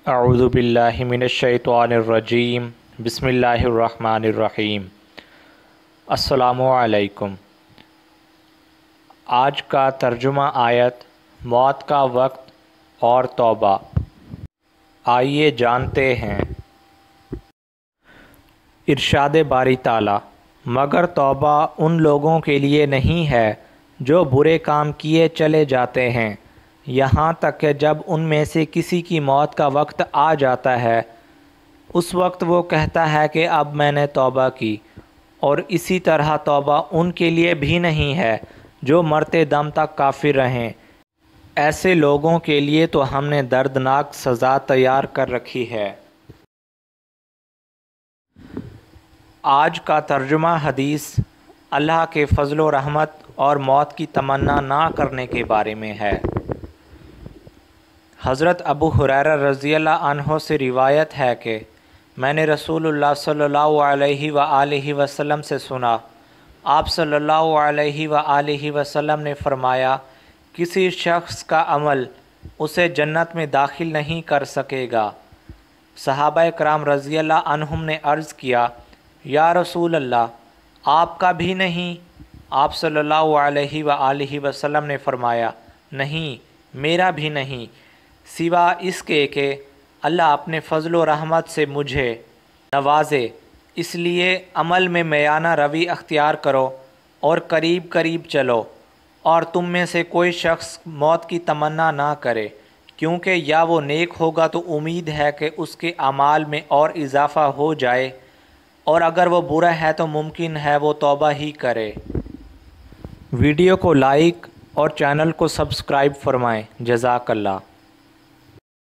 اعوذ باللہ من الشیطان الرجیم بسم اللہ الرحمن الرحیم۔ السلام علیکم۔ آج کا ترجمہ آیت موت کا وقت اور توبہ۔ آئیے جانتے ہیں۔ ارشاد باری تعالیٰ، مگر توبہ ان لوگوں کے لیے نہیں ہے جو برے کام کیے چلے جاتے ہیں، یہاں تک کہ جب ان میں سے کسی کی موت کا وقت آ جاتا ہے، اس وقت وہ کہتا ہے کہ اب میں نے توبہ کی۔ اور اسی طرح توبہ ان کے لیے بھی نہیں ہے جو مرتے دم تک کافر رہیں۔ ایسے لوگوں کے لیے تو ہم نے دردناک سزا تیار کر رکھی ہے۔ آج کا ترجمہ حدیث اللہ کے فضل و رحمت اور موت کی تمنا نہ کرنے کے بارے میں ہے۔ حضرت ابو ہریرہ رضی اللہ عنہ سے روایت ہے کہ میں نے رسول اللہ صلی اللہ علیہ وآلہ وسلم سے سنا، آپ صلی اللہ علیہ وآلہ وسلم نے فرمایا، کسی شخص کا عمل اسے جنت میں داخل نہیں کر سکے گا۔ صحابہ کرام رضی اللہ عنہم نے عرض کیا، یا رسول اللہ، آپ کا بھی نہیں؟ آپ صلی اللہ علیہ وآلہ وسلم نے فرمایا، نہیں، میرا بھی نہیں، سوا اس کے کہ اللہ اپنے فضل و رحمت سے مجھے نوازے۔ اس لیے عمل میں میانہ روی اختیار کرو اور قریب قریب چلو، اور تم میں سے کوئی شخص موت کی تمنا نہ کرے، کیونکہ یا وہ نیک ہوگا تو امید ہے کہ اس کے اعمال میں اور اضافہ ہو جائے، اور اگر وہ برا ہے تو ممکن ہے وہ توبہ ہی کرے۔ ویڈیو کو لائک اور چینل کو سبسکرائب فرمائیں۔ جزاک اللہ۔